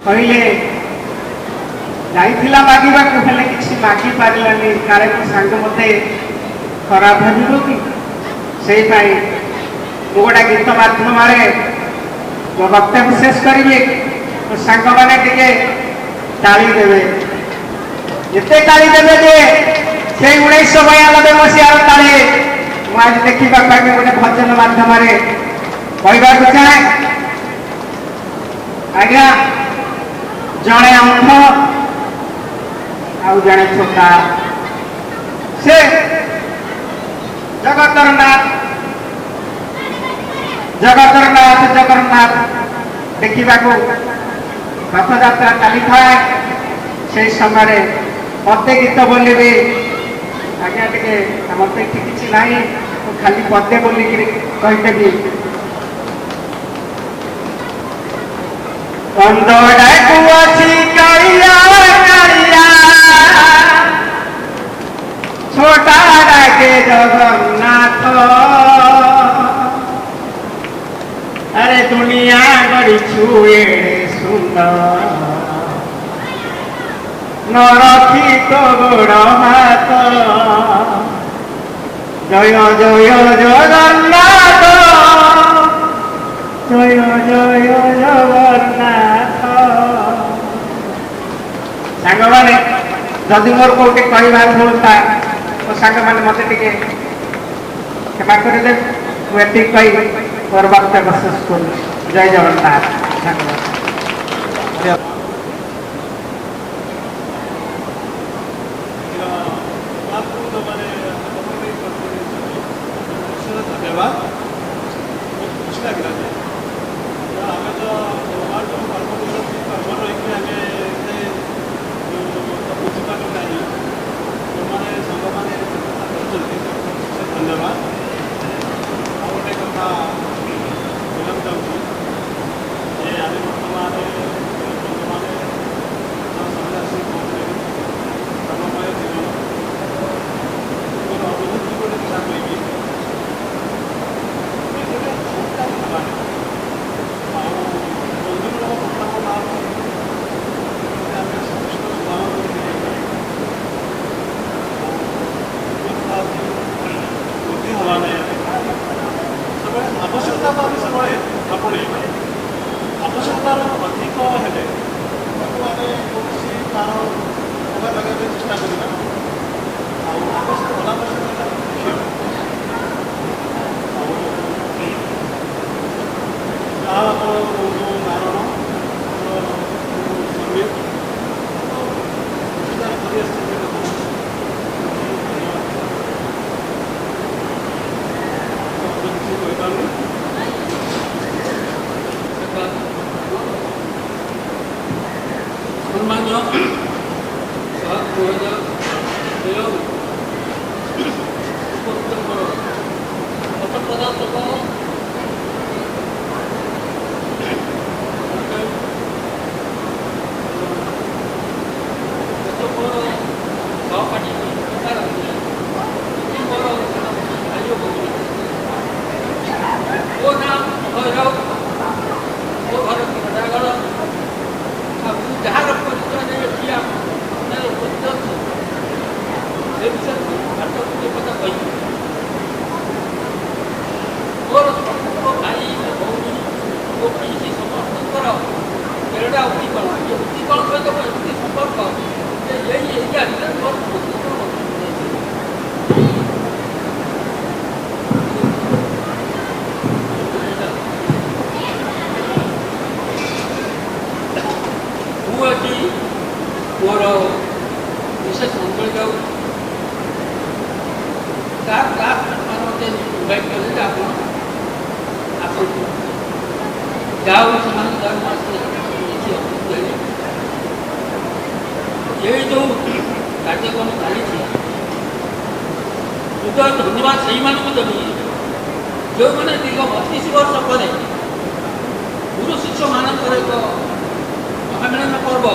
କହିଲେ ଯାଇଥିଲା ମାଗିବାକୁ ହେଲେ କିଛି ମାଗି ପାରିଲାନି, କାଳେ ମୋ ସାଙ୍ଗ ମୋତେ ଖରାପ ଭାବିବ କି? ସେଇପାଇଁ ମୁଁ ଗୋଟେ ଗୀତ ମାଧ୍ୟମରେ ମୋ ବକ୍ତବ୍ୟ ଶେଷ କରିବି। ମୋ ସାଙ୍ଗମାନେ ଟିକେ ତାଳି ଦେବେ, ଏତେ ତାଳି ଦେବେ ଯେ ସେଇ 1992 ମସିହାର ତାଳି ମୁଁ ଆଜି ଦେଖିବା ପାଇଁ ଗୋଟେ ଭଜନ ମାଧ୍ୟମରେ କହିବାକୁ ଚାହେଁ। ଆଜ୍ଞା, ଜଣେ ଅନ୍ଧ ଆଉ ଜଣେ ଛୋଟା, ସେ ଜଗତରନାଥ ଦେଖିବାକୁ ରଥଯାତ୍ରା ଚାଲିଥାଏ। সেই ସମୟରେ ପଦେ ଗୀତ ବୋଲିବି। ଆଜ୍ଞା ଟିକେ ମୋତେ ଏଠି କିଛି ନାହିଁ, ମୁଁ ଖାଲି ପଦେ ବୋଲିକିରି କହିଦେବି। ଅନ୍ଧଟାକୁ ଅଛି କାଳିଆ କାଳିଆ, ছোটা ডাকে জগন্নাথ, আরে দুনিয়া গড়িছু এড়ে সুন্দর, নরখি তো গোড় হাত, জয় জয় জগন্নাথ, জয় জয় জগন্নাথ। ସାଙ୍ଗମାନେ ଯଦି ମୋର କୋଉଠି କହିବାର ଭୁଲ ଥାଏ ମୋ ସାଙ୍ଗମାନେ ମୋତେ ଟିକେ କ୍ଷମା କରିଦେବେ। ମୁଁ ଏତିକି କହି ମୋର ବକ୍ତବ୍ୟ ଶେଷ କରୁଛି। ଜୟ ଜଗନ୍ନାଥ। ଆବଶ୍ୟକତାର ଅଧିକ ହେଲେ ତାକୁ ଆମେ କୌଣସି ତାର ଲଗାଇବା ଚେଷ୍ଟା କରିବା। ଆଉ ଆବଶ୍ୟକ ଅନାବଶ୍ୟକତା ଦେଖିବା। ଆଉ ଯାହା ଆମର ଯେଉଁ କାରଣ ସଙ୍ଗୀତ କରିଆସିଛି କିଛି କହିପାରୁନି। সম্মানীয় 2013 প্রধানতম সহপাঠী ମୋ ନାଁ ଭୈରବ, ମୋ ଘର ଖଣ୍ଡାଗଡ଼। ମୁଁ ଯାହାର ପରିଚୟ ନେଇ ଏଠି ଆପଣମାନେ ଉପସ୍ଥିତ ଅଛି ସେ ବିଷୟରେ ଆଠ କୋଟି କଥା କହିବି। ମୋର ମୋ ଭାଇ ମୋ ଭଉଣୀ ମୋ ପିଇସି ସମସ୍ତଙ୍କର ବେଳଟା ଉତ୍ତିକଳ। ଏ ଉତ୍ତିକଳ ସହିତ ମୋ ଏମିତି ସମ୍ପର୍କ ଯେ ଏଇ ଏରିଆ ଭିତରେ ମୋର ମୋର ବିଶେଷ ଅଞ୍ଚଳ ଯାଉ ତାର ମୋତେ ଇନଭାଇଟ୍ କଲେ ଯେ ଆପଣ ଆସନ୍ତୁ। ଯାଉ ସେମାନେ ଏଇ ଯେଉଁ କାର୍ଯ୍ୟକ୍ରମ ଚାଲିଛି ହୃଦୟ ଧନ୍ୟବାଦ ସେଇମାନଙ୍କୁ ଦେବି ଯେଉଁମାନେ ଦୀର୍ଘ 32 ବର୍ଷ ପରେ ଗୁରୁ ଶିଷ୍ୟମାନଙ୍କର ଏକ ମହାମିଳନ ପର୍ବ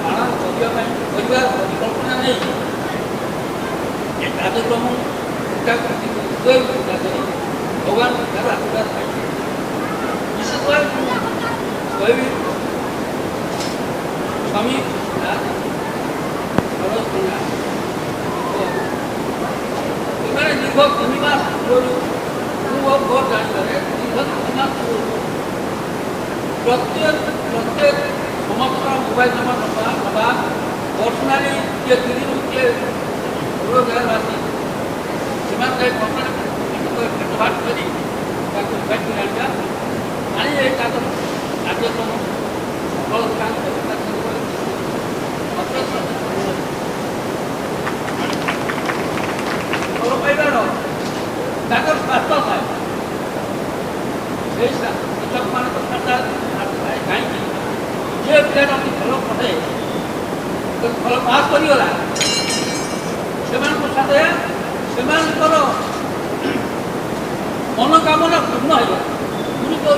ପାଳନ କରିବା ପାଇଁ କରିବାର ପରିକଳ୍ପନା ନେଇ ଏ କାର୍ଯ୍ୟକ୍ରମ ଭଗବାନ ତାର ଆଶୀର୍ବାଦ ପାଇଛି। ବିଶେଷ ଭାବେ ମୁଁ କହିବି प्रत्येक समस्त मोबाइल नंबर नवा पर्सनाली किए दिल्ली किए रोजगारवासी से भेटघाट कर कार्यक्रम सफल पाइबार स्वास्थ्य थाए शिक्षक मान खाता कहीं जे पिला भल पढ़े भल पास करगला से मनोकामना पूर्ण हो गुरुत्व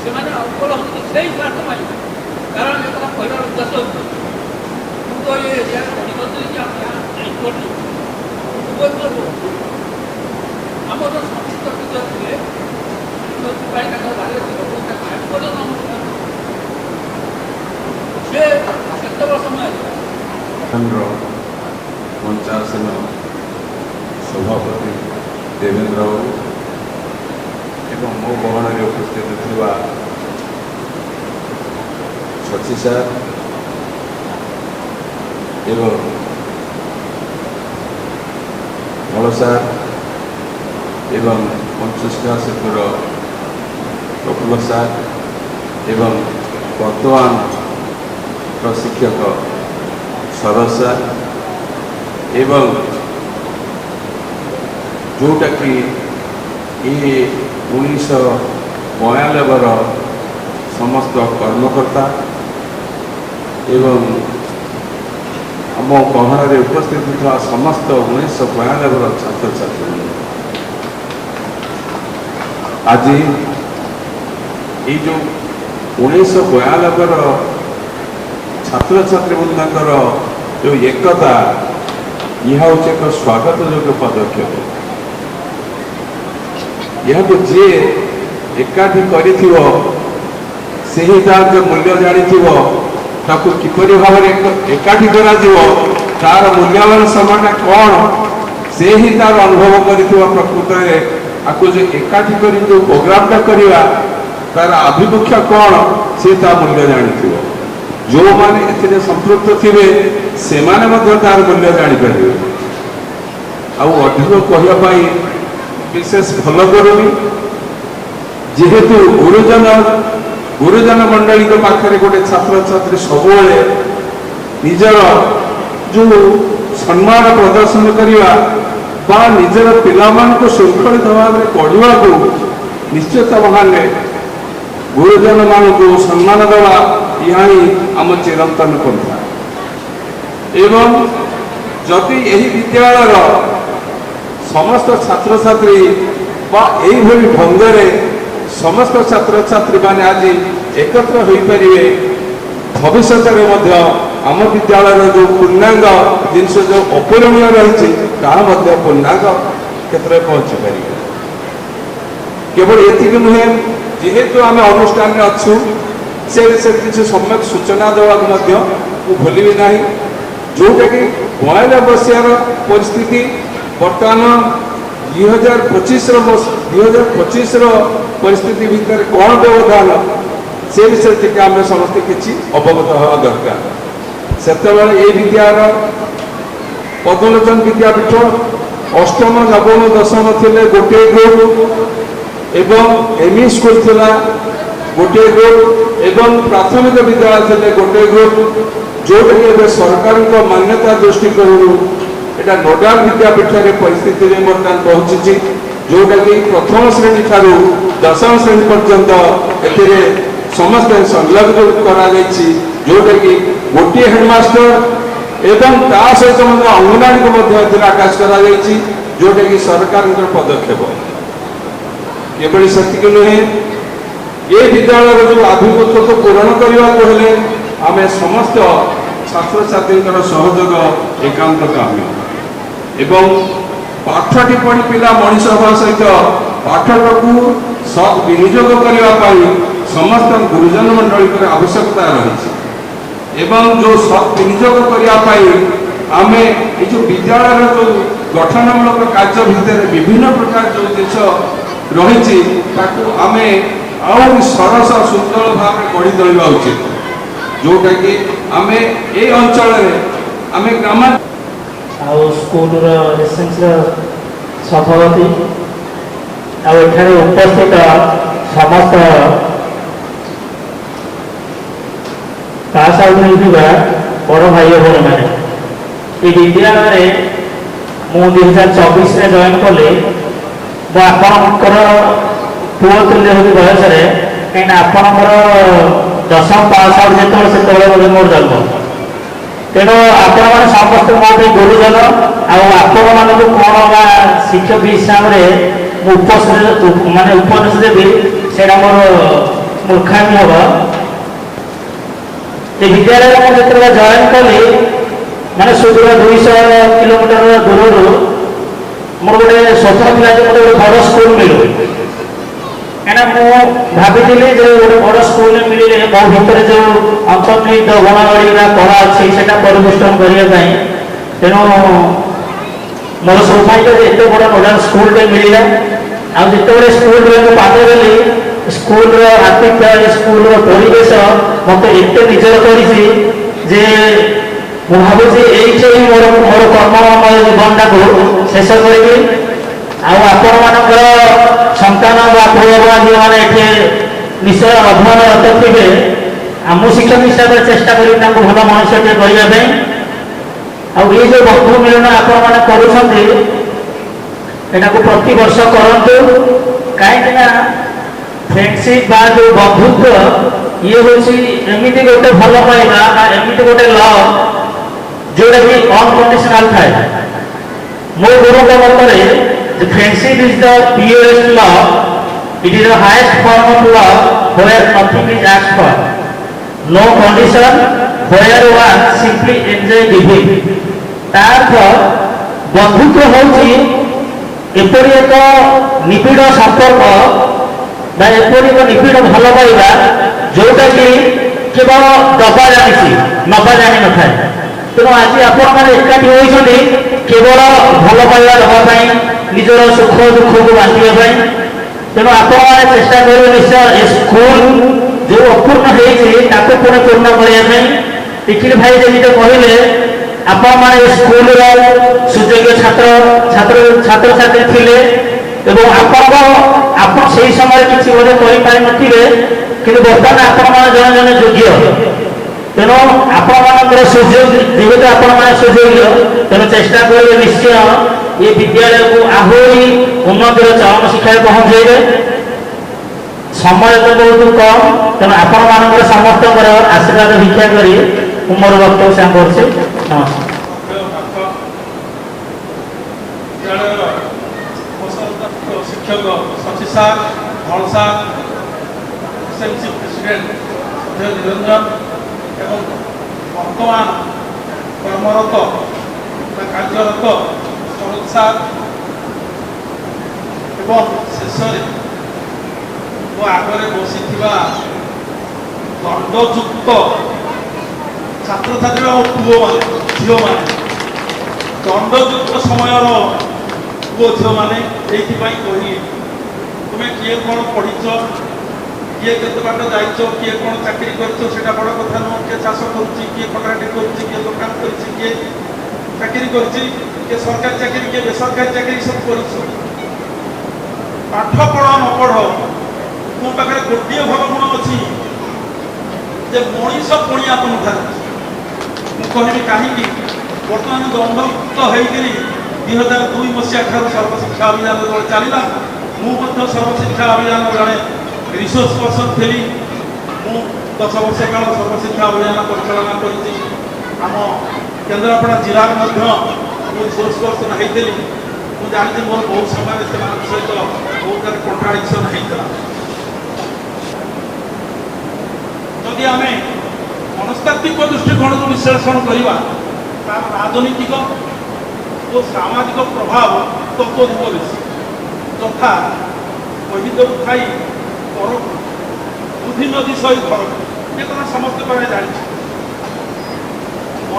से उपलब्ध से स्वार्थ पाई कारण एक कहला उद्देश्य तो ये आम जो संस्कृत टीचर थे से समय मंचासन सभापति देवेंद्र बाबू एवं मो गहन उपस्थित थिबा शशि सार एवं भल सार एवं पंचशिखा सेतुर प्रफुल्ल सार एवं वर्तमान प्रशिक्षक शरद सार एवं जोटा कि ये 1992 समस्त कर्मकर्ता एवं आम गहन उपस्थित था समस्त 1992 छात्र छात्री आज ये जो 1992 छात्र छात्री बंधुकर जो एकता यह हूँ एक स्वागत योग्य पदक्षेप यह जी एकाठी कर मूल्य जानी किपर भाव एकाठी तार मूल्यवान समय कौन से ही तार अनुभव कर प्रकृत में आपको जो एकाठी कर जो प्रोग्रामटा करवा तार आभिमुख्य कौन से मूल्य जानी जो माने एथिरे संपृक्त थिबे से माने तार मूल्य जापर अधिक कहवाई विशेष भल करूनी जेहेतु गुरुजन मंडली पाखे गोटे छात्र छात्री सब निजर जो सम्मान प्रदर्शन करवा निजर पिला शृंखलित भाव में पढ़ा को निश्चित भाव गुरुजन मान को सम्मान देवा यह ही आम चिरंतन पंथा एवं जदि यही विद्यालय समस्त छात्र छात्री यही ढंगे समस्त छात्र छात्री माने आज एकत्र हो पारे भविष्य में आम विद्यालय जो पूर्णांग जिनस जो अपूरणीय रही पूर्णांग क्षेत्र में पहुंची पारे केवल ये नुहे जेहेतु आम अनुष्ठान में अच्छु से किसी सम्यक सूचना देवा भूल ना जोटा कि 92 परिस्थिति बर्तमान 2025 परिस्थिति भितर कौन व्यवधान से विषय टी आम समस्ते किसी अवगत हवा दरकार से ये विद्यालय पद्मलोचन विद्यापीठ अष्टम नवम दशम थे गोटे ग्रुप एवं एमई स्कूल थिला गोटे ग्रुप एवं प्राथमिक विद्यालय थे गोटे ग्रुप जोटा कि सरकार मान्यता दृष्टिकोण एटा नोडाल विद्यापीठ में परिस्थिति में बर्तमान पहुंची जोटा कि प्रथम श्रेणी ठारू दशम श्रेणी पर्यंत ए समस्त संलग्न करा जोटा कि गोटे हेडमास्टर एवं ता सहित अंगनवाड़ी को आकाश करा जोटा कि सरकार पदक्षेप केवल सेतिक नुहे ये विद्यालय जो आभिमुख्य को पूरण करने को हेले आम समस्त छात्र छात्री सहयोग एकांत काम्य एवं पाठटी पढ़ी पिला मनीष हवा सहित पाठक को सद विनियोग करने समस्त गुरुजन मंडली आवश्यकता रही एवं जो सद विनियोग करने आम ये जो विद्यालय जो गठनमूलक कार्य भितर विभिन्न प्रकार जो जिस रही आम ଆହୁରି ସରସ ସୁନ୍ଦର ଭାବରେ ଗଢ଼ି ତୋଳିବା ଉଚିତ, ଯେଉଁଟାକି ଆମେ ଏ ଅଞ୍ଚଳରେ ଆମେ ଆଉ ସ୍କୁଲର ଏସେନ୍ସର ସଭାପତି ଆଉ ଏଠାରେ ଉପସ୍ଥିତ ସମସ୍ତ ପାସ୍ ଆଉଟ୍ ହୋଇଥିବା ବଡ଼ ଭାଇ ଓ ଭଉଣୀମାନେ, ଏ ବିଦ୍ୟାଳୟରେ ମୁଁ 2024ରେ ଜଏନ୍ କଲି। ମୁଁ ଆପଣଙ୍କର ପୁଅ ତୁଲ୍ୟ ହେବି ବୟସରେ, କାହିଁକିନା ଆପଣଙ୍କର 10ମ ପାସ୍ ଆଉଟ୍ ଯେତେବେଳେ ସେତେବେଳେ ବୋଧେ ମୋର ଜନ୍ମ। ତେଣୁ ଆପଣମାନେ ସମସ୍ତେ ମୋ ପାଇଁ ଗୁରୁଜନ, ଆଉ ଆପଣମାନଙ୍କୁ କ'ଣ ବା ଶିକ୍ଷକ ହିସାବରେ ମୁଁ ଉପଦେଶ ଦେବି ସେଇଟା ମୋର ମୂର୍ଖାମି ହେବ। ଏ ବିଦ୍ୟାଳୟରେ ମୁଁ ଯେତେବେଳେ ଜଏନ୍ କଲି, ମାନେ ସୁଦୂର 200 କିଲୋମିଟର ଦୂରରୁ ମୋର ଗୋଟେ ସ୍ୱପ୍ନ ଥିଲା ଯେ ମୋତେ ଗୋଟେ ବଡ଼ ସ୍କୁଲ ମିଳୁ। କାହିଁକିନା ମୁଁ ଭାବିଥିଲି ଯେ ଗୋଟେ ବଡ଼ ସ୍କୁଲରେ ମିଳିଲେ ମୋ ଭିତରେ ଯେଉଁ ଅନ୍ତର୍ନିହିତ ଗୁଣାବଳୀ ବା କଳା ଅଛି ସେଇଟା ପରିବେଷ୍ଟନ କରିବା ପାଇଁ। ତେଣୁ ମୋର ସୌଭାଗ୍ୟ ଯେ ଏତେ ବଡ଼ ନୋଡାଲ ସ୍କୁଲଟେ ମିଳିଲା। ଆଉ ଯେତେବେଳେ ସ୍କୁଲରେ ମୁଁ ପାଦ ଦେଲି, ସ୍କୁଲର ଆତିଥ୍ୟ, ସ୍କୁଲର ପରିବେଶ ମୋତେ ଏତେ ନିଜର କରିଛି ଯେ ମୁଁ ଭାବୁଛି ଏଇଠି ମୋର କର୍ମମୟ ଜୀବନଟାକୁ ଶେଷ କରିବି। ଆଉ ଆପଣମାନଙ୍କର ସନ୍ତାନ ବା ପୁଅ ବା ଝିଅମାନେ ଏଠି ନିଶ୍ଚୟ ଅଧ୍ୟୟନରତ ଥିବେ। ଆଉ ମୁଁ ଶିକ୍ଷକ ହିସାବରେ ଚେଷ୍ଟା କରିବି ତାଙ୍କୁ ଭଲ ମଣିଷଟିଏ କରିବା ପାଇଁ। ଆଉ ଏଇ ଯେଉଁ ବନ୍ଧୁ ମିଳନ ଆପଣମାନେ କରୁଛନ୍ତି ଏଟାକୁ ପ୍ରତିବର୍ଷ କରନ୍ତୁ, କାହିଁକିନା ଫ୍ରେଣ୍ଡସିପ୍ ବା ଯେଉଁ ବନ୍ଧୁତ୍ୱ ଇଏ ହେଉଛି ଏମିତି ଗୋଟେ ଭଲ ପାଇବା ବା ଏମିତି ଗୋଟେ ଲଭ୍ ଯେଉଁଟାକି ଅନକଣ୍ଡିସନାଲ ଥାଏ। ମୋ ଗୁରୁଙ୍କ ମତରେ friendship is the purest love, it is the highest form of love where nothing is asked for, no condition, where one simply enjoy giving। ତାର ବନ୍ଧୁତ୍ୱ ହେଉଛି ଏପରି ଏକ ନିବିଡ଼ ସମ୍ପର୍କ ବା ଏପରି ଏକ ନିବିଡ଼ ଭଲ ପାଇବା ଯେଉଁଟାକି କେବଳ ଦବା ଜାଣିଛି, ନବା ଜାଣିନଥାଏ। ତେଣୁ ଆଜି ଆପଣମାନେ ଏକାଠି ହୋଇଛନ୍ତି କେବଳ ଭଲ ପାଇବା ଦେବା ପାଇଁ, ନିଜର ସୁଖ ଦୁଃଖକୁ ବାଣ୍ଟିବା ପାଇଁ। ତେଣୁ ଆପଣମାନେ ଚେଷ୍ଟା କରିବେ ନିଶ୍ଚୟ ଏ ସ୍କୁଲ ଯେଉଁ ଅପୂର୍ଣ୍ଣ ହେଇଛି ତାକୁ ପୁଣି ପୂର୍ଣ୍ଣ କରିବା ପାଇଁ। ନିଖିଲ ଭାଇ ଯେମିତି କହିଲେ, ଆପଣମାନେ ଏ ସ୍କୁଲର ସୁଯୋଗ୍ୟ ଛାତ୍ରଛାତ୍ରୀ ଥିଲେ ଏବଂ ଆପଣ ସେହି ସମୟରେ କିଛି ବୋଧେ କରିପାରିନଥିବେ, କିନ୍ତୁ ବର୍ତ୍ତମାନ ଆପଣମାନେ ଜଣେ ଜଣେ ଯୋଗ୍ୟ। ତେଣୁ ଆପଣମାନଙ୍କର ସୁଯୋଗ, ଯେହେତୁ ଆପଣମାନେ ସୁଯୋଗ୍ୟ, ତେଣୁ ଚେଷ୍ଟା କରିବେ ନିଶ୍ଚୟ ଏ ବିଦ୍ୟାଳୟକୁ ଆହୁରି ଉନ୍ନତିର ଚରମ ଶିକ୍ଷାରେ ପହଞ୍ଚାଇବେ। ସମୟ ତ ବହୁତ କମ୍, ତେଣୁ ଆପଣମାନଙ୍କର ସମସ୍ତଙ୍କର ଆଶୀର୍ବାଦ ଭିକ୍ଷା କରି ମୁଁ ମୋର ବକ୍ତବ୍ୟ ସାଙ୍ଗ କରୁଛି। ନମସ୍କାର। ଶିକ୍ଷକ Shashi sir, Dhal sir, president Niranjan ଏବଂ ବର୍ତ୍ତମାନ କର୍ମରତ ବା କାର୍ଯ୍ୟରତ ସରୋଜ ସାର୍ ଏବଂ ଶେଷରେ ମୋ ଆଗରେ ବସିଥିବା ଦଣ୍ଡଯୁକ୍ତ ଛାତ୍ରଛାତ୍ରୀ ଓ ପୁଅମାନେ ଝିଅମାନେ, ଦଣ୍ଡଯୁକ୍ତ ସମୟର ପୁଅ ଝିଅମାନେ, ଏଇଥିପାଇଁ କହିଲି ତୁମେ କିଏ କ'ଣ ପଢ଼ିଛ, କିଏ କେତେ ବାଟ ଯାଇଛ, କିଏ କ'ଣ ଚାକିରି କରିଛ ସେଇଟା ବଡ଼ କଥା ନୁହଁ। କିଏ ଚାଷ କରୁଛି, କିଏ କଣ୍ଟ୍ରାକ୍ଟ କରୁଛି, କିଏ ଦୋକାନ କରିଛି, କିଏ ଚାକିରି କରିଛି, କିଏ ସରକାରୀ ଚାକିରି, କିଏ ବେସରକାରୀ ଚାକିରି, ସବୁ କରିଛ। ପାଠ ପଢ଼ ନ ପଢ଼, ମୋ ପାଖରେ ଗୋଟିଏ ଭଲ ଗୁଣ ଅଛି ଯେ ମଣିଷ ପଣିଆ ତୁମଠାରେ। ମୁଁ କହିବି କାହିଁକି, ବର୍ତ୍ତମାନ ଦଣ୍ଡମୁକ୍ତ ହେଇକରି 2002 ମସିହା ଠାରୁ ସର୍ବଶିକ୍ଷା ଅଭିଯାନ ଯେତେବେଳେ ଚାଲିଲା, ମୁଁ ମଧ୍ୟ ସର୍ବଶିକ୍ଷା ଅଭିଯାନର ଜଣେ ରିସୋର୍ସ ପର୍ସନ ଥିଲି। ମୁଁ 10 ବର୍ଷ କାଳ ସର୍ବଶିକ୍ଷା ଅଭିଯାନ ପରିଚାଳନା କରିଛି। ଆମ କେନ୍ଦ୍ରାପଡ଼ା ଜିଲ୍ଲାରେ ମଧ୍ୟ ମୁଁ ରିସୋର୍ସ ପର୍ସନ ହେଇଥିଲି। ମୁଁ ଜାଣିଛି ମୋର ବହୁତ ସମୟରେ ସେମାନଙ୍କ ସହିତ ବହୁତ କଣ୍ଟ୍ରାଡିକ୍ସନ୍ ହେଇଥିଲା। ଯଦି ଆମେ ମନସ୍ତାତ୍ତ୍ୱିକ ଦୃଷ୍ଟିକୋଣରୁ ବିଶ୍ଳେଷଣ କରିବା, ତାର ରାଜନୈତିକ ଓ ସାମାଜିକ ପ୍ରଭାବ ତତ୍ତ୍ୱ ବେଶୀ। ଯଥା କହିଦେବୁ ଖାଇ ପରକୁ, ବୁଦ୍ଧି ନଦୀ ସହି ଘରକୁ, ଏ କଥା ସମସ୍ତେ ପ୍ରାୟ ଜାଣିଛୁ।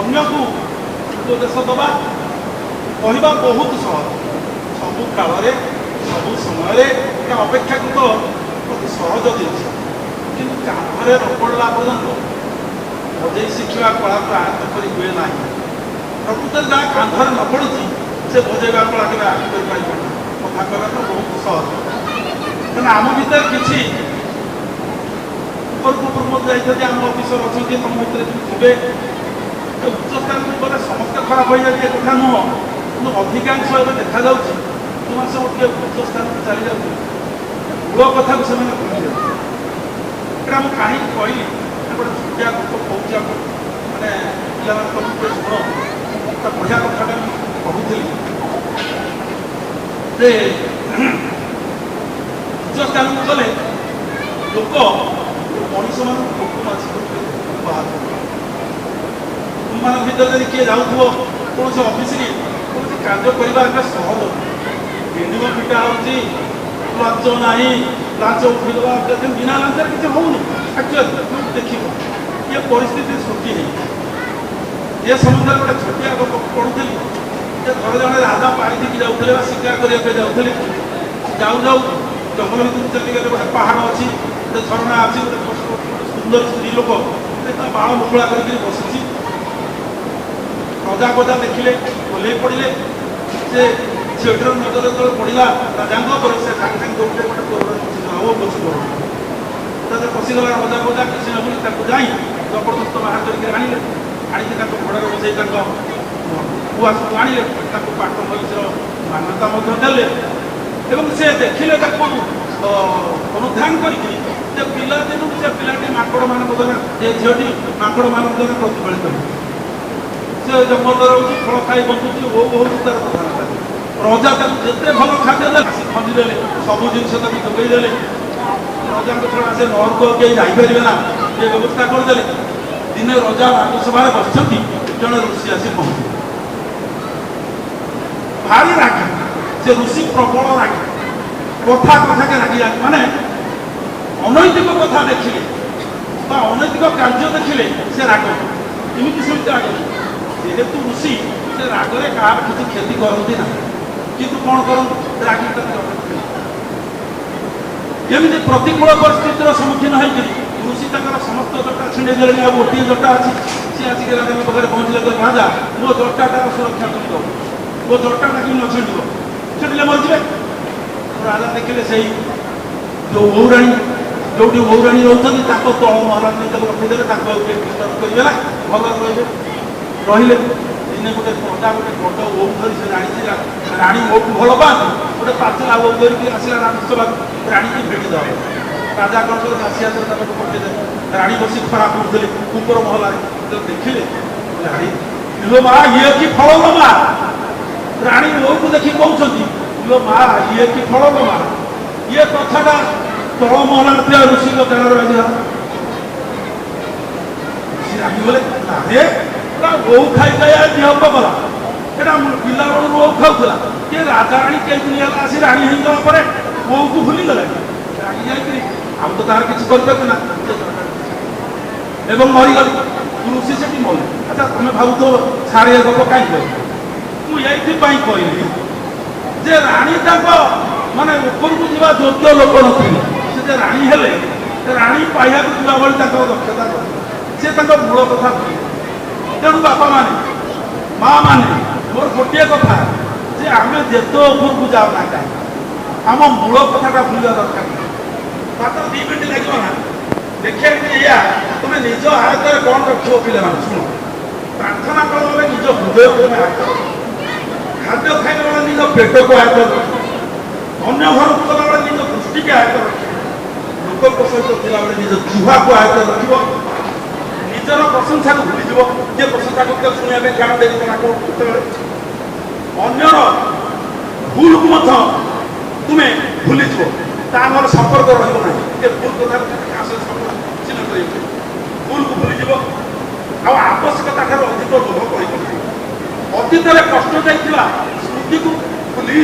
ଅନ୍ୟକୁ ଉପଦେଶ ଦେବା କହିବା ବହୁତ ସହଜ, ସବୁ କାଳରେ ସବୁ ସମୟରେ, ଅପେକ୍ଷାକୃତ ଅତି ସହଜ ଜିନିଷ, କିନ୍ତୁ କାନ୍ଧରେ ନ ପଡ଼ିଲା ପର୍ଯ୍ୟନ୍ତ ବଜେଇ ଶିଖିବା କଳାକୁ ଆୟତ୍ତ କରି ହୁଏ ନାହିଁ। ପ୍ରକୃତରେ ଯାହା କାନ୍ଧରେ ନ ପଡ଼ିଛି ସେ ବଜେଇବା କଳା କେବେ ଆୟତ୍ତ କରିପାରିବ ନାହିଁ। କଥା କହିବା ତ ବହୁତ ସହଜ, କାରଣ ଆମ ଭିତରେ କିଛି ଉପରକୁ ଯାଇଛନ୍ତି, ଆମ ଅଫିସର ଅଛନ୍ତି, ତମ ଭିତରେ ଯେଉଁ ଥିବେ ଉଚ୍ଚ ସ୍ଥାନକୁ ଗଲେ ସମସ୍ତେ ଖରାପ ହୋଇଯାଏ ଏ କଥା ନୁହଁ, କିନ୍ତୁ ଅଧିକାଂଶ ଏବେ ଦେଖାଯାଉଛି ଯେଉଁମାନେ ସବୁ ଟିକେ ଉଚ୍ଚ ସ୍ଥାନକୁ ଚାଲି ଯାଉଛି ମୂଳ କଥାକୁ ସେମାନେ ଭୁଲି ଯାଉଛନ୍ତି। ଏଇଟା ମୁଁ କାହିଁକି କହିଲି, ଗୋଟେ ଛୋଟିଆ ଗପ କହୁଛି, ମାନେ ପିଲାମାନେ ତମେ ଟିକେ ଶୁଣ, ଗୋଟେ ବଢ଼ିଆ କଥାଟା ମୁଁ କହୁଥିଲି ଯେ ଉଚ୍ଚ ସ୍ଥାନକୁ ଗଲେ ଲୋକ ମଣିଷମାନଙ୍କୁ ହୁକୁମ ଅଛି ବାହାର ତୁମମାନଙ୍କ ଭିତରେ ଯଦି କିଏ ଯାଉଥିବ କୌଣସି ଅଫିସରେ କୌଣସି କାର୍ଯ୍ୟ କରିବା ଏବେ ସହଜ, ମିନିମ ପିଟା ହେଉଛି, ଲାଞ୍ଚ ନାହିଁ, ଲାଞ୍ଚ ଉଠେଇଦେବା ବିନା ଲାଞ୍ଚରେ କିଛି ହେଉନି। ଆକ୍ଚୁଆଲି ଦେଖିବ ଇଏ ପରିସ୍ଥିତି ସୃଷ୍ଟି ହେଇଛି। ଏ ସମ୍ବନ୍ଧରେ ଗୋଟେ ଛୋଟିଆ ଗପ ପଢ଼ୁଥିଲି ଯେ ଘରେ ଜଣେ ରାଜା ପାଣିକି ଯାଉଥିଲେ ବା ଶିକାର କରିବା ପାଇଁ ଯାଉଥିଲେ, ଯାଉ ଯାଉ ଜଙ୍ଗଲ ଭିତରକୁ ଚାଲିଗଲେ, ଗୋଟେ ପାହାଡ଼ ଅଛି, ଗୋଟେ ଝରଣା ଅଛି, ଗୋଟେ ସୁନ୍ଦର ସ୍ତ୍ରୀ ଲୋକ ତା ବାଳ ମୁକୁଳା କରିକି ବସିଛି। ରଜା ଗଜା ଦେଖିଲେ, ଓହ୍ଲେଇ ପଡ଼ିଲେ। ସେ ଝିଅଟିର ନଜର ଯେତେବେଳେ ପଡ଼ିଲା ରାଜାଙ୍କ ଉପରେ, ସେ ସାଙ୍ଗେ ସାଙ୍ଗେ ଦୌଡ଼ିଲେ ଗୋଟେ କୋରଡ଼ରେ ପଶିଗଲା, ଓ ପଶି କୋରଡ଼ ତାদের ପଶିଗଲା। ରଜା ଗଜା କିଛି ନ ବୋଲି ତାକୁ ଯାଇ ଜବରଦସ୍ତ ବାହାର କରିକି ଆଣିଲେ, ଆଣିକି ତାକୁ ଘୋଡ଼ାରେ ବସେଇ ତାଙ୍କ ଉଆସକୁ ଆଣିଲେ, ତାକୁ ପାଠ ବୟସର ମାନ୍ୟତା ମଧ୍ୟ ଦେଲେ ଏବଂ ସେ ଦେଖିଲେ ତାକୁ ଅନୁଧ୍ୟାନ କରିକି ଯେ ପିଲାଦିନୁ ସେ ପିଲାଟି ମାଙ୍କଡ଼ମାନଙ୍କ ଦ୍ୱାରା, ଏ ଝିଅଟି ମାଙ୍କଡ଼ମାନଙ୍କ ଦ୍ୱାରା ପ୍ରତିଫଳିତ ହେଉଛି। ସେ ଜଙ୍ଗଲରେ ରହୁଛି, ଫଳ ଖାଇ ବଞ୍ଚୁଛି, ବହୁତ ତାର କଥାବାର୍ତ୍ତା। ରଜା ତାକୁ ଯେତେ ଭଲ ଖାଦ୍ୟ ଦେଲେ, ଖଞ୍ଜିଦେଲେ, ସବୁ ଜିନିଷ ତାକୁ ଯୋଗାଇ ଦେଲେ। ରଜାଙ୍କ ଛଡ଼ା ସେ ନଅରକୁ କେହି ଯାଇପାରିବେ ନା, ଏ ବ୍ୟବସ୍ଥା କରିଦେଲେ। ଦିନେ ରଜା ରାଜସଭାରେ ବସିଛନ୍ତି, ଜଣେ ଋଷି ଆସି ପହଞ୍ଚିଲେ। ଭାରି ରାଗି ସେ ଋଷି, ପ୍ରବଳ ରାଗି, କଥାକେ ରାଗିଯାନ୍ତି। ମାନେ ଅନୈତିକ କଥା ଦେଖିଲେ ବା ଅନୈତିକ କାର୍ଯ୍ୟ ଦେଖିଲେ ସେ ରାଗ, ଏମିତି ସେମିତି ରାଗ। ଯେହେତୁ ଋଷି ସେ ରାଗରେ କାହାର କିଛି କ୍ଷତି କରନ୍ତି ନାହିଁ, କିନ୍ତୁ କ'ଣ କରନ୍ତି ରାଗି ଏମିତି ପ୍ରତିକୂଳ ପରିସ୍ଥିତିର ସମ୍ମୁଖୀନ ହେଇକରି ଋଷି ତାଙ୍କର ସମସ୍ତ ଜଟା ଛିଣ୍ଡେଇ ଦେଲେଣି। ଆଉ ଗୋଟିଏ ଜଟା ଅଛି, ସେ ଆସିକି ରାଜାଙ୍କ ପାଖରେ ପହଞ୍ଚିଲେ, ରାଜା ମୋ ଜଟାଟାର ସୁରକ୍ଷା କରିବ, ମୋ ଜଟାଟା କି ନ ଛିଣ୍ଡିବ, ଛିଣ୍ଡିଲେ ମରିଯିବେ। ରାଜା ଦେଖିଲେ ସେଇ ଯେଉଁ ଔରାଣୀ, ଯେଉଁଠି ଔରାଣୀ ରହୁଛନ୍ତି ତାଙ୍କ ତଳ ମହାରାଜ ତାକୁ ରଖିଦେଲେ, ତାଙ୍କୁ ଆଉ କିଏ ଡିଷ୍ଟର୍ବ କରିବେ ନା, ଭଲ ରହିବେ। ରହିଲେ ଦିନେ ଗୋଟେ ପ୍ରଜା ଗୋଟେ ବଡ଼ ଓଉ ଧରି, ସେ ଜାଣିଛି ରାଣୀ ଓଉକୁ ଭଲ ପାଆନ୍ତି, ଗୋଟେ ପାଚିଲା ଓଉ ଧରିକି ଆସିଲା ରାଜସଭାକୁ, ରାଣୀକି ଭେଟି ଦେବ। ରାଜା କ'ଣ କଲେ, ଦାସୀ ହାତରେ ତାକୁ ପଠେଇଦେଲେ। ରାଣୀ ବସି ଖରାପ କରୁଥିଲେ ଉପର ମହଲାରେ, ଦେଖିଲେ ରାଣୀ, ଇଲୋ ମା ଇଏ କି ଫଳ ଲୋ ମା। ରାଣୀ ଓଉକୁ ଦେଖି କହୁଛନ୍ତି, ଇଲୋ ମା ଇଏ କି ଫଳ ଲୋ ମା। ଇଏ କଥାଟା ତଳ ମହଲାରେ ଥିବା ଋଷିଙ୍କ ଦେହରେ ବାଜିଲା। ଋଷି ରାଗିଗଲେ, ଆରେ ଓଉ ଖାଇ ଖାଇ ଦେହ ପଗଲା, ଏଇଟା ପିଲାବେଳରୁ ଓଉ ଖାଉଥିଲା, କିଏ ରାଜା ରାଣୀ କେମିତି ହେଲା, ଆସି ରାଣୀ ହେଇଗଲା ପରେ ଓଉକୁ ଭୁଲିଗଲା। ରାଗି ଯାଇକରି ଆଉ ତ ତାର କିଛି କରିପାରିବେ ନା ଏବଂ ମରିଗଲି। ଋଷି ସେଠି ମଲେ। ଆଚ୍ଛା ତମେ ଭାବୁଥିବ ସାରେ ଏ ଗପ କାହିଁକି କହିଲି? ମୁଁ ଏଇଥିପାଇଁ କହିଲି ଯେ ରାଣୀ ତାଙ୍କ ମାନେ ଉପରକୁ ଯିବା ଯୋଗ୍ୟ ଲୋକ ନଥିଲେ, ସେ ଯେ ରାଣୀ ହେଲେ, ରାଣୀ ପାଇବାକୁ ଯିବା ଭଳି ତାଙ୍କ ଦକ୍ଷତା ନଥିଲା, ସେ ତାଙ୍କ ମୂଳ କଥା ଭୁଲିଲେ। ତେଣୁ ବାପା ମାନେ, ମା ମାନେ, ମୋର ଗୋଟିଏ କଥା ଯେ ଆମେ ଯେତେ ଉପରକୁ ଯାଉନା କାହିଁକି ଆମ ମୂଳ କଥାଟା ଭୁଲିବା ଦରକାର ନାହିଁ। ମାତ୍ର 2 ମିନିଟ୍ ଲାଗିବ ନା ଦେଖିବାକୁ। ଏଇଆ ତୁମେ ନିଜ ଆୟତରେ କ'ଣ ରଖିବ ପିଲାମାନେ ଶୁଣ। ପ୍ରାର୍ଥନା କଲାବେଳେ ନିଜ ହୃଦୟକୁ ତୁମେ ଆୟତ ରଖିବ, ଖାଦ୍ୟ ଖାଇଲା ବେଳେ ନିଜ ପେଟକୁ ଆୟତ ରଖିବ, ଅନ୍ୟ ଘରକୁ ଗଲାବେଳେ ନିଜ ଦୃଷ୍ଟିକି ଆୟତ ରଖିବ, ଲୋକଙ୍କ ସହିତ ଥିଲାବେଳେ ନିଜ ଜିହ୍ବାକୁ ଆୟତ ରଖିବ, ନିଜର ପ୍ରଶଂସାକୁ ଭୁଲିଯିବ। ଯେ ପ୍ରଶଂସା କରୁଥିବ ଶୁଣିବା ପାଇଁ ଧ୍ୟାନ ଦେଇ କେତେବେଳେ ଅନ୍ୟର ଭୁଲକୁ ମଧ୍ୟ ତୁମେ ଭୁଲିଯିବ, ତା ଆମର ସମ୍ପର୍କ ରହିବ ନାହିଁ। ଯେ ଭୁଲ କଥା ଚିହ୍ନ କରିବ, ଭୁଲକୁ ଭୁଲିଯିବ, ଆଉ ଆବଶ୍ୟକତା ଠାରୁ ଅଧିକ ଲୋଭ କରିବ ନାହିଁ। ଅତୀତରେ କଷ୍ଟ ଦେଇଥିବା ସ୍ମୃତିକୁ ଭୁଲି,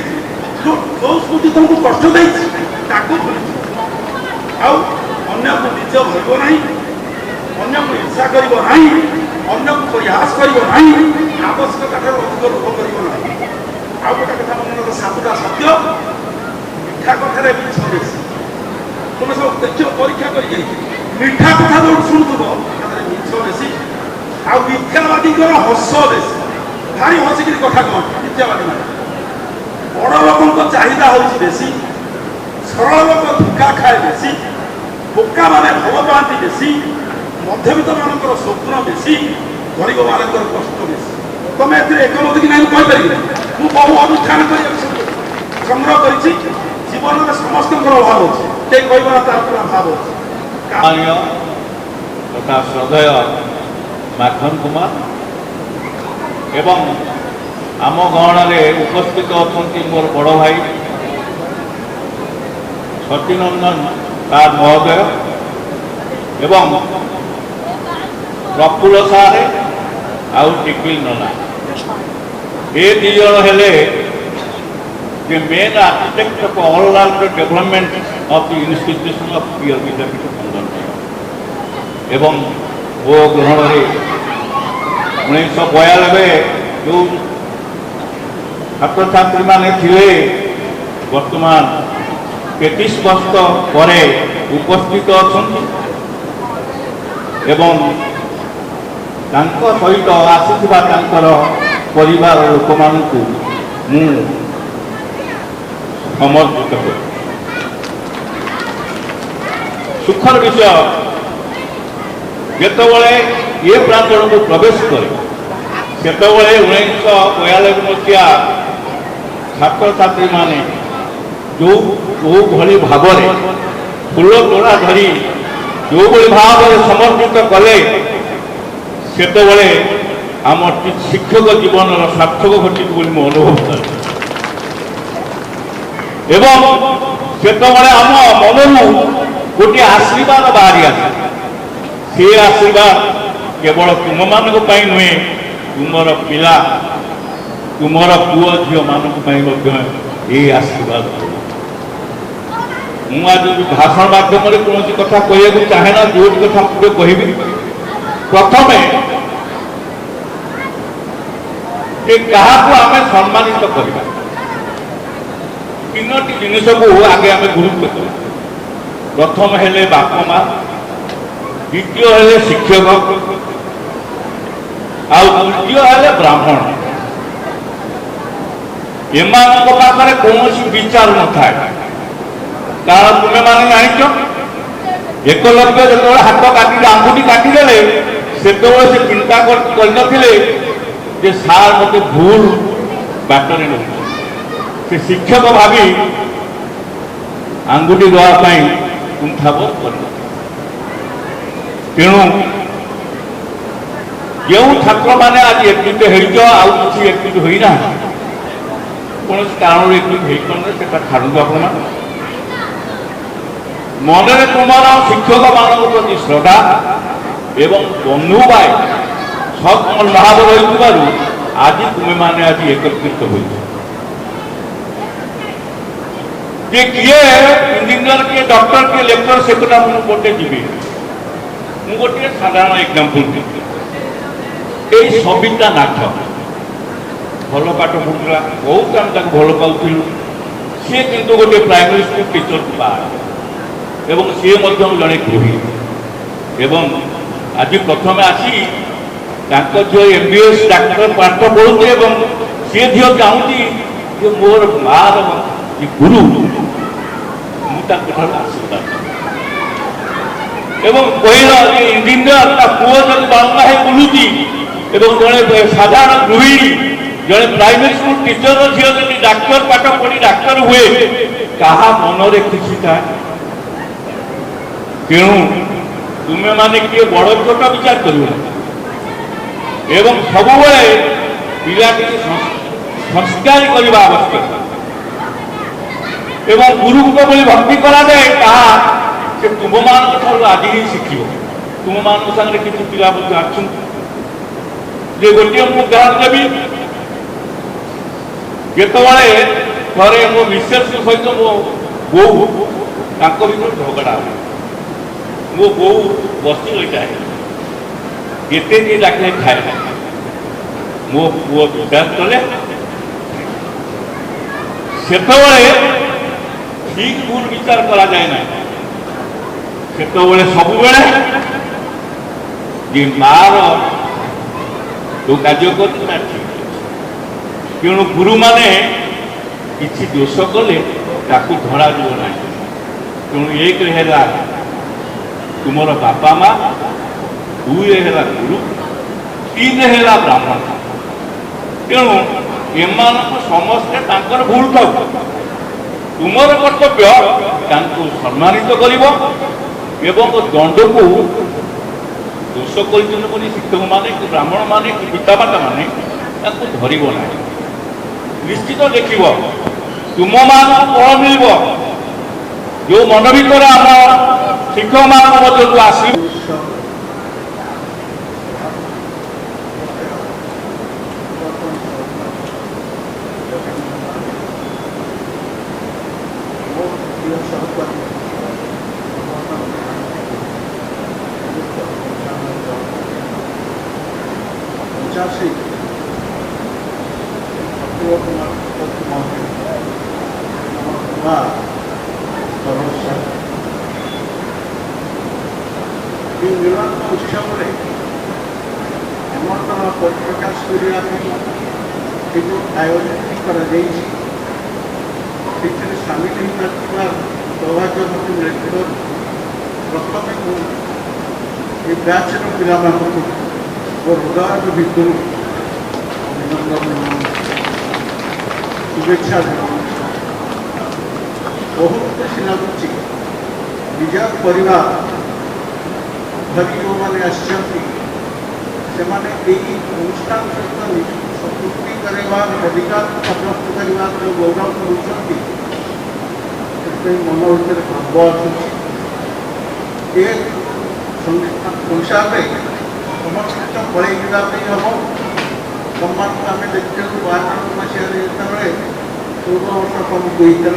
ଯେଉଁ ସ୍ମୃତି ତୁମକୁ କଷ୍ଟ ଦେଇଛି ତାକୁ ଭୁଲିଯିବ, ଆଉ ଅନ୍ୟକୁ ନିଜ ଭରିବ ନାହିଁ, ଅନ୍ୟକୁ ହିଂସା କରିବ ନାହିଁ, ଅନ୍ୟକୁ ପ୍ରୟାସ କରିବ ନାହିଁ, ଆବଶ୍ୟକତା ଠାରୁ ଅଧିକ ଲୋଭ କରିବ ନାହିଁ। ଆଉ ଗୋଟେ କଥା ମନେ ରଖ, 7ଟା ସତ୍ୟ, ମିଠା କଥାରେ ମିଛ ବେଶୀ। ତୁମେ ସବୁ ଦେଖିବ ପରୀକ୍ଷା କରିକି ମିଠା କଥା ଯୋଉଠି ଶୁଣୁଥିବ ମିଛ ବେଶୀ ଆଉ ମିଥ୍ୟାବାଦୀଙ୍କର ହସ ବେଶୀ ଭାରି ହସିକିରି କଥା କହନ୍ତି ମିଥ୍ୟାବାଦୀ ମାନେ ବଡ଼ ଲୋକଙ୍କ ଚାହିଦା ହେଉଛି ବେଶୀ ସରଳ ଲୋକ ଧୋକା ଖାଏ ବେଶୀ ବୋକା ମାନେ ଭଲ ପାଆନ୍ତି ବେଶୀ ମଧ୍ୟବିତ୍ତ ମାନଙ୍କର ସ୍ୱପ୍ନ ବେଶୀ ଗରିବ ମାନଙ୍କର କଷ୍ଟ ବେଶୀ ତମେ ଏଥିରେ ଏକମତ କି ନାହିଁ କହିପାରିବି ମୁଁ ବହୁ ଅନୁଷ୍ଠାନ କରିବାକୁ ସଂଗ୍ରହ କରିଛି ଜୀବନରେ ସମସ୍ତଙ୍କର ଅଭାବ ଅଛି କେହି କହିବାର ତାର ପୁରା ଅଭାବ ଅଛି ତଥା ଶ୍ରଦ୍ଧେୟ ମାଖନ କୁମାର ଏବଂ ଆମ ଗହଣରେ ଉପସ୍ଥିତ ଅଛନ୍ତି ମୋର ବଡ଼ ଭାଇ ସଚିନନ୍ଦନ ସାର୍ ମହୋଦୟ ଏବଂ ପ୍ରଫୁଲ୍ଲ ସାର୍ ଆଉ ଟିକିଲ ନନା ଏ ଦୁଇ ଜଣ ହେଲେ the main architect of all-round development of the institution of peer ବିଦ୍ୟାପୀଠ ଖଣ୍ଡନ ଏବଂ ମୋ ଗ୍ରହଣରେ 1992 ଯେଉଁ ଛାତ୍ରଛାତ୍ରୀମାନେ ଥିଲେ ବର୍ତ୍ତମାନ 33 ବର୍ଷ ପରେ ଉପସ୍ଥିତ ଅଛନ୍ତି ଏବଂ ତାଙ୍କ ସହିତ ଆସିଥିବା ତାଙ୍କର ପରିବାର ଲୋକମାନଙ୍କୁ ମୁଁ ସମର୍ପିତ କରେ ସୁଖର ବିଷୟ ଯେତେବେଳେ ଏ ପ୍ରାଙ୍ଗଣକୁ ପ୍ରବେଶ କରେ ସେତେବେଳେ 1992 ମସିହା ଛାତ୍ରଛାତ୍ରୀମାନେ ଯେଉଁଭଳି ଭାବରେ ଫୁଲ ତୋଡ଼ା ଧରି ଯେଉଁଭଳି ଭାବରେ ସମର୍ପିତ କଲେ ସେତେବେଳେ ଆମ ଶିକ୍ଷକ ଜୀବନର ସାର୍ଥକ ଘଟିଛି ବୋଲି ମୁଁ ଅନୁଭବ କରେ ଏବଂ ସେତେବେଳେ ଆମ ମନରୁ ଗୋଟିଏ ଆଶୀର୍ବାଦ ବାହାରି ଆସେ ସେ ଆଶୀର୍ବାଦ କେବଳ ତୁମମାନଙ୍କ ପାଇଁ ନୁହେଁ ତୁମର ପିଲା ତୁମର ପୁଅ ଝିଅମାନଙ୍କ ପାଇଁ ମଧ୍ୟ ଏହି ଆଶୀର୍ବାଦ ମୁଁ ଆଜି ଭାଷଣ ମାଧ୍ୟମରେ କୌଣସି କଥା କହିବାକୁ ଚାହେଁ ନା ଯୋଉଠି କଥା ମୁଁ କହିବି ପ୍ରଥମେ ଯେ କାହାକୁ ଆମେ ସମ୍ମାନିତ କରିବା ତିନୋଟି ଜିନିଷକୁ ଆଗେ ଆମେ ଗୁରୁତ୍ୱ କରିବା ପ୍ରଥମ ହେଲେ ବାପା ମା ଦ୍ୱିତୀୟ ହେଲେ ଶିକ୍ଷକ ଆଉ ତୃତୀୟ ହେଲେ ବ୍ରାହ୍ମଣ ଏମାନଙ୍କ ପାଖରେ କୌଣସି ବିଚାର ନଥାଏ କାରଣ ତୁମେମାନେ ଜାଣିଛ ଏକଲବ୍ୟ ଯେତେବେଳେ ହାତ କାଟିଲେ ଆଙ୍ଗୁଠି କାଟିଦେଲେ ସେତେବେଳେ ସେ ଚିନ୍ତା କରିନଥିଲେ ଯେ ସାର୍ ମୋତେ ଭୁଲ ବାଟରେ ନେଉଛି ସେ ଶିକ୍ଷକ ଭାବି ଆଙ୍ଗୁଠି ଦେବା ପାଇଁ କୁଣ୍ଠାବୋଧ କରିନଥିଲେ ତେଣୁ ଯେଉଁ ଛାତ୍ରମାନେ ଆଜି ଏକୃତ ହେଇଛ ଆଉ କିଛି ଏକୃତ ହୋଇନାହାନ୍ତି କୌଣସି କାରଣରୁ ଏକୃତ ହେଇପାରୁନି ସେଟା ଛାଡ଼ନ୍ତୁ ଆପଣମାନେ ମନରେ ତୁମର ଶିକ୍ଷକମାନଙ୍କ ପ୍ରତି ଶ୍ରଦ୍ଧା ଏବଂ ବନ୍ଧୁଭାଇ ସଦ୍ମନୋଭାବ ରହିଥିବାରୁ ଆଜି ତୁମେମାନେ ଆଜି ଏକତ୍ରିତ ହୋଇଛ ଯେ କିଏ ଇଞ୍ଜିନିୟର କିଏ ଡକ୍ଟର କିଏ ଲେକ୍ଚର ସେ କଥା ମୁଁ ଗୋଟେ ଯିବି ମୁଁ ଗୋଟିଏ ସାଧାରଣ ଏକ୍ଜାମ୍ପଲ ଦେବି ଏଇ ସବିତା ନାଥ ଭଲ ପାଠ ପଢ଼ୁଥିଲା ବହୁତ ଆମେ ତାକୁ ଭଲ ପାଉଥିଲୁ ସିଏ କିନ୍ତୁ ଗୋଟେ ପ୍ରାଇମେରୀ ସ୍କୁଲ ଟିଚରକୁ ବାହା ଏବଂ ସିଏ ମଧ୍ୟ ଜଣେ ଗୃହିଣୀ ଏବଂ ଆଜି ପ୍ରଥମେ ଆସି ତାଙ୍କ ଝିଅ MBBS ଡାକ୍ତର ପାଠ ପଢ଼ୁଛି ଏବଂ ସିଏ ଝିଅ ଚାହୁଁଛି ଯେ ମୋର ମାର ଗୁରୁ ମୁଁ ତାଙ୍କଠାରୁ ଆଶୀର୍ବାଦ ଏବଂ କହିଲା ଯେ ଇଞ୍ଜିନିୟର ତା ପୁଅ ଯଦି ବାଳୁଙ୍ଗା ହେଇ ବୁଲୁଛି ଏବଂ ଜଣେ ସାଧାରଣ ଗୃହିଣୀ ଜଣେ ପ୍ରାଇମେରୀ ସ୍କୁଲ ଟିଚର ଝିଅ ଯଦି ଡାକ୍ତର ପାଠ ପଢ଼ି ଡାକ୍ତର ହୁଏ କାହା ମନରେ ଖୁସି ଥାଏ ତେଣୁ ତୁମେମାନେ କିଏ ବଡ଼ ଛୋଟ ବିଚାର କରିବ ଏବଂ ସବୁବେଳେ ପିଲାଟିକୁ ସଂସ୍କାରୀ କରିବା ଆବଶ୍ୟକ ଏବଂ ଗୁରୁଙ୍କ ଭଳି ଭକ୍ତି କରାଯାଏ ତାହା ସେ ତୁମମାନଙ୍କ ଠାରୁ ଆଜି ହିଁ ଶିଖିବ ତୁମମାନଙ୍କ ସାଙ୍ଗରେ କିଛି ପିଲା ମଧ୍ୟ ଅଛନ୍ତି ଯେ ଗୋଟିଏ ମୁଁ ଉଦାହରଣ ଦେବି ଯେତେବେଳେ ଥରେ ମୋ ମିସେସ୍ଙ୍କ ସହିତ ମୋ ବୋଉ ତାଙ୍କ ଭିତରେ ଝଗଡ଼ା ହୁଏ ମୋ ବୋଉ ବସି ରହିଥାଏ ଏତେ ଯିଏ ଡାକିଲେ ଖାଏ ମୋ ପୁଅ ବିଶ୍ୱାସ କଲେ ସେତେବେଳେ ଠିକ୍ ଭୁଲ ବିଚାର କରାଯାଏ ନାହିଁ ସେତେବେଳେ ସବୁବେଳେ ଯେ ମାର ଯୋଉ କାର୍ଯ୍ୟ କରୁଛି ନା ଠିକ। ତେଣୁ ଗୁରୁମାନେ କିଛି ଦୋଷ କଲେ ତାକୁ ଧରାଯିବ ନାହିଁ। ତେଣୁ ଏକରେ ହେଲା ତୁମର ବାପା ମା, ଦୁଇରେ ହେଲା ଗୁରୁ, ତିନିରେ ହେଲା ବ୍ରାହ୍ମଣ। ତେଣୁ ଏମାନଙ୍କୁ ସମସ୍ତେ ତାଙ୍କର ଭୁଲ ଥାଉ, ତୁମର କର୍ତ୍ତବ୍ୟ ତାଙ୍କୁ ସମ୍ମାନିତ କରିବ ଏବଂ ଦଣ୍ଡକୁ ଦୋଷ କରିଛନ୍ତି ବୋଲି ଶିକ୍ଷକମାନେ କି ବ୍ରାହ୍ମଣମାନେ କି ପିତାମାତାମାନେ ତାକୁ ଧରିବ ନାହିଁ। ନିଶ୍ଚିତ ଦେଖିବ ତୁମମାନଙ୍କୁ ଫଳ ମିଳିବ ଯେଉଁ ମନ ଭିତରେ ଆମ ଶିକ୍ଷକମାନଙ୍କ ମଧ୍ୟରୁ ଆସିବ। उत्सव निमंत्रण प्रकाश आयोजन सामिल होता सौभाग्य मत मिले। प्रथम ये बैचर पिला हृदय भितर अभिनंदन शुभेच्छा बहुत खुशी लगुच निज परिवार धरी जो मैंने अनुष्ठान सहित निज संतुष्टि करार अधिकार साब्यस्त करने जो गौरव कर मन भर भाव संसार में समस्त पड़े हम सम्मान को आम देखते 52 मसीह जो 14 वर्ष कम होता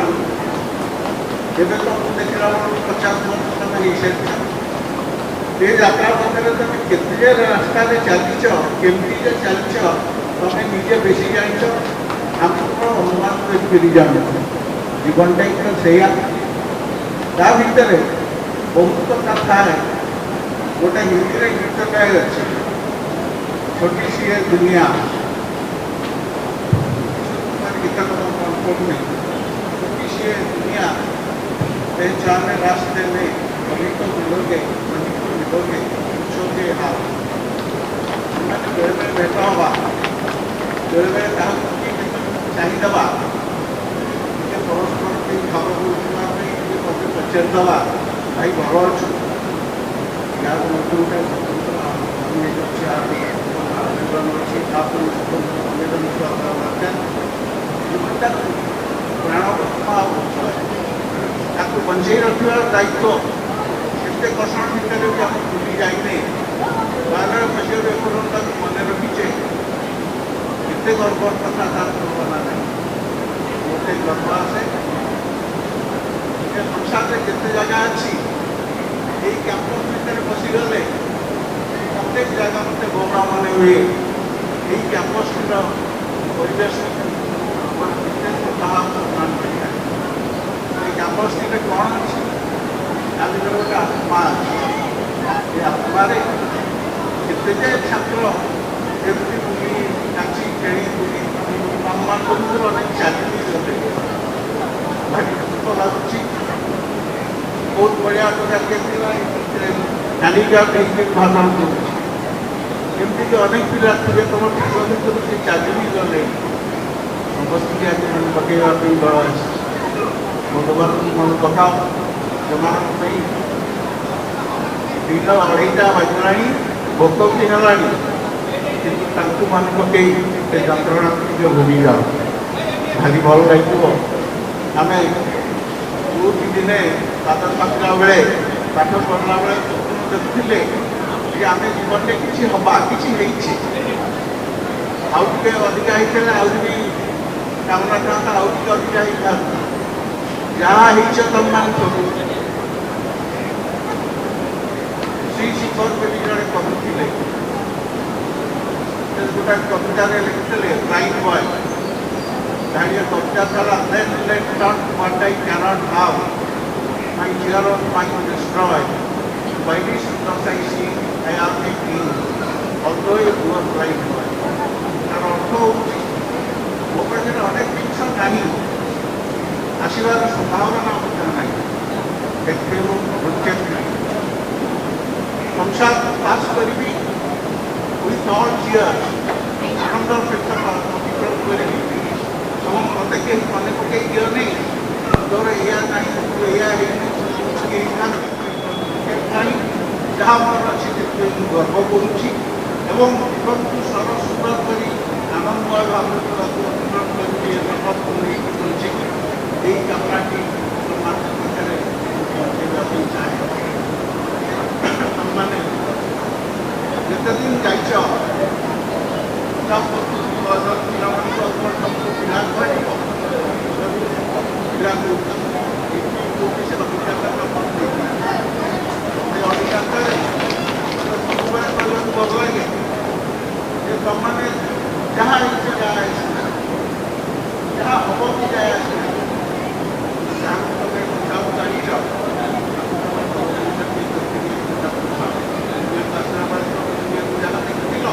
एवं तो देखला 50 वर्ष तक हो सारी ये यात्रा पथरे तुम के रास्ता चलच केमती चलच तुम निजे बेसी जान आम अनुमान फिरी जान जीवन टाइम तो सैया ता भर बहुत कथा है। गोटे हिंदी में गीत गाय अच्छे छोटी सी है दुनिया गीत पढ़ने छोटी सी है दुनिया पहचाने रास्ते में कभी तो मिलोगे कभी तो मिलोगे पूछोगे हाल मैंने बेड़े में बैठा हुआ बेड़े में चाहिए दबा परस्पर के खबर पचार दबा भाई भल अच्छु यार मध्य गोटे प्राण बंचे रखा दायित्व के कषण भितर भी आम भूली जाए 12 मसीह मन रखीचे के गर्व कथा तार तुलना नहीं गोटे गर्व आसे संसार में जिते जगह अच्छी कैंपस भितर पशिगले प्रत्येक जगह मत गौरव मन हुए यही कैंपस परिवेश कैंपस कौन अच्छी आज गोटे आत्मा ये आत्मारे केते छात्र एमती बुली नाची खेली बुली सम्मान कर अनेक चली गले भारी दुख लगुच बहुत बढ़िया तालिका भाषण करमती अनेक पिला थे तुम भर से चली गले समस्त आज मन पकड़ा दल भगवान मन कथा से दिन 2:30 बजला भोक भी है कि मन पकई से जंत्रणा भूमि जाओ भारी भल लगे आम जो दिने पाद पाकला बेले पाठ पढ़ला बेले देखते कि आम जीवन में किसी हवा किसी अधिका होता भी कामना था अधिका होता जहाँ तुम मान सब श्री शिखर बोली जड़े कवि थे गोटे कविता लिखते ब्लाइंड बॉय धाड़िया कविता था then let not what I cannot have my dear of my destroyed. By this thus I see I am a king, although a poor blind boy. তার অর্থ হচ্ছে ମୋ ପାଖରେ ଅନେକ ଜିନିଷ ନାହିଁ, ଆସିବାର ସମ୍ଭାବନା ମଧ୍ୟ ନାହିଁ, ଦେଖିବାକୁ ପ୍ରୋଜେକ୍ଟ ନାହିଁ। ସଂସାର ପାସ୍ କରିବି with all cheers, ଆନନ୍ଦର ସହିତ ଅତିକ୍ରମ କରିବି ଏବଂ ମୋତେ କେହି ମନେ ପକେଇ ଦିଅନି ତୋର ଏଇଆ ନାହିଁ, ତୁ ଏଇଆ ହେଇନି, ନାହିଁ ଯାହା ମୋର ଅଛି ସେଥିପାଇଁ ମୁଁ ଗର୍ବ କରୁଛି ଏବଂ ଜୀବନକୁ ସରଳ ସୁନ୍ଦର କରି ଆନନ୍ଦମୟ ଭାବରେ ତାକୁ ଅତିକ୍ରମ କରିବି ଏ ଶପଥ ନେଇକି କରୁଛି। ଏହି ଯାତ୍ରାଟି ଆପଣମାନଙ୍କ ପାଖରେ ପହଞ୍ଚାଇବା ପାଇଁ ଚାହେଁ। ଆମମାନେ ଯେତେ ଦିନ ଯାଇଛ ପିଲାମାନଙ୍କୁ ତମକୁ ପିଲା କୁହାଯିବ, ପିଲାକୁ ଅଧିକାରରେ ସବୁବେଳେ କରିବାକୁ ଭଲ ଲାଗେ ଯେ ତମମାନେ ଯାହା ଇଚ୍ଛା ଯାହା ଆସିଲା ଯାହା ହବ କି ଯାହା ଆସିଲା ଯାହାକୁ ତମେ କଥାକୁ ଜାଣିଛ ଯାହା ଦେଖିଥିଲ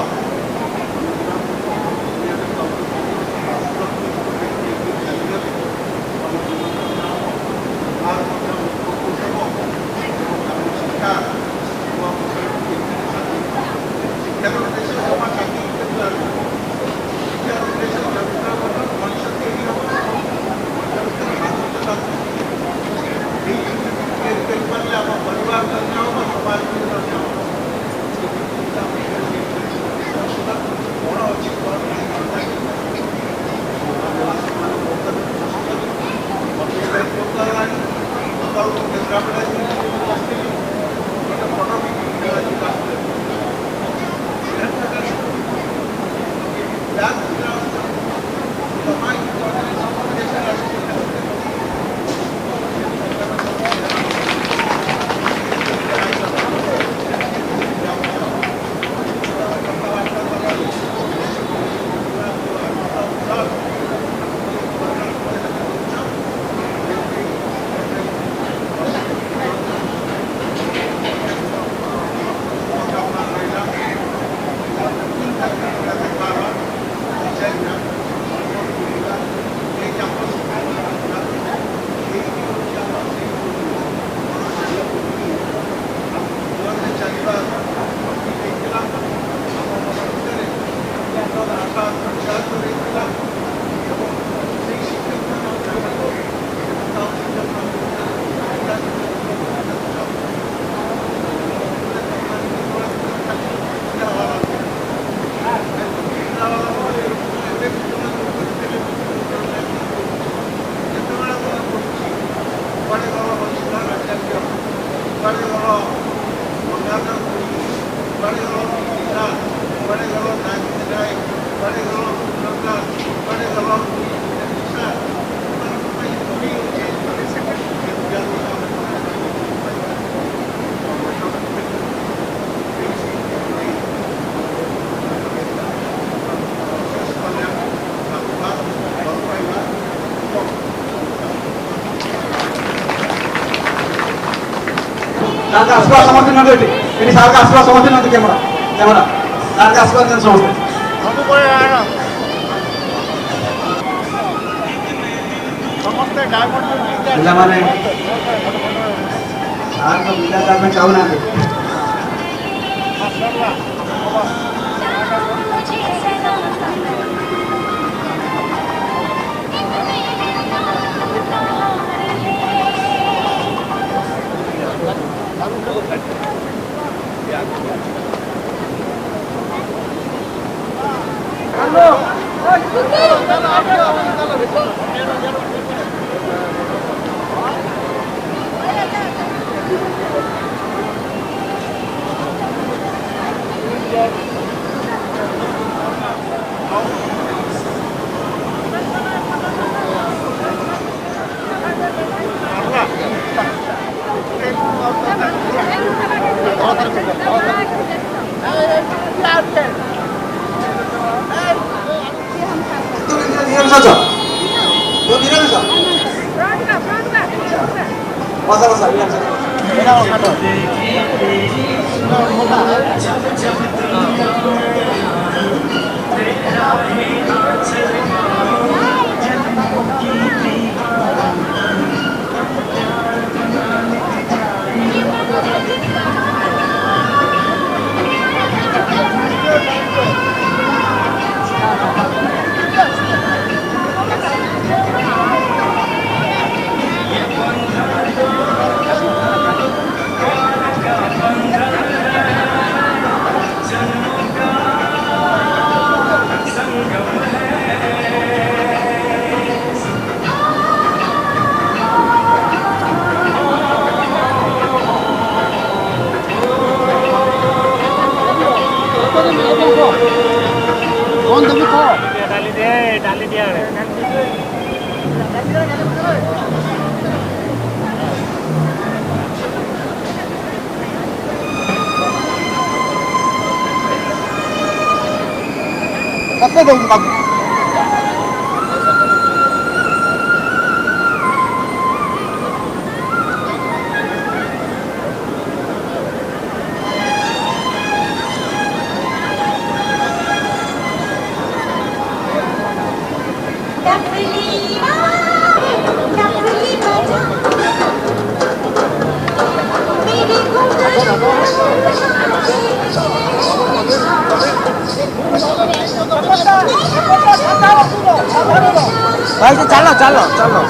सारका आशीर्वाद समर्थन नदी ये सारका आशीर्वाद समर्थन नदी कैमरा कैमरा सारका आशीर्वाद समझते पिलाने सार को विदा करना चाहूना Masa-masa, Kakak dong bagus. भाई से चलो चलो चलो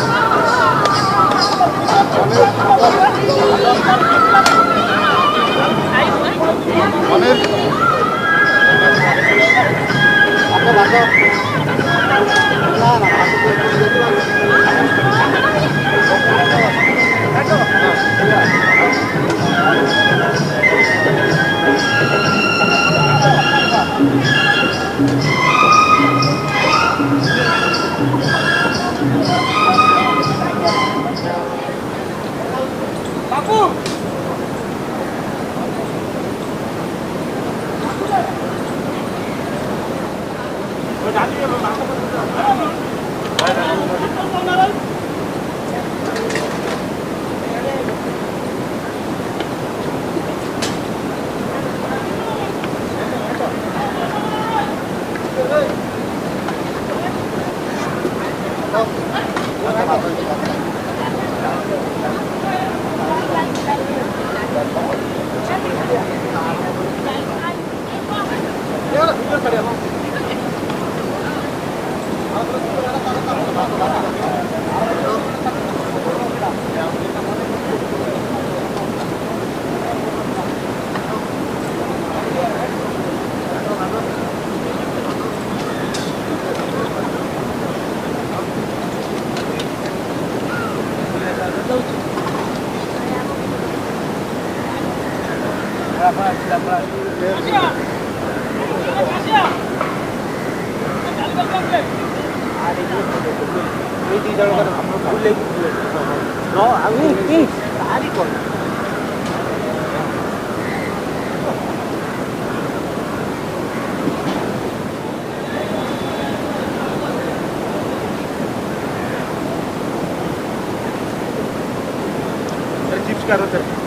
चिप्स करो सर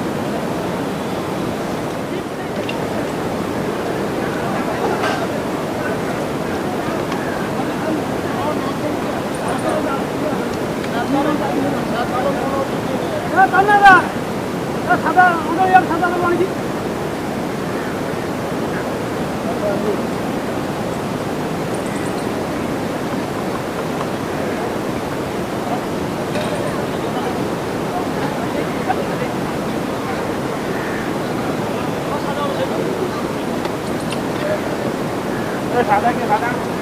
सादा के सादा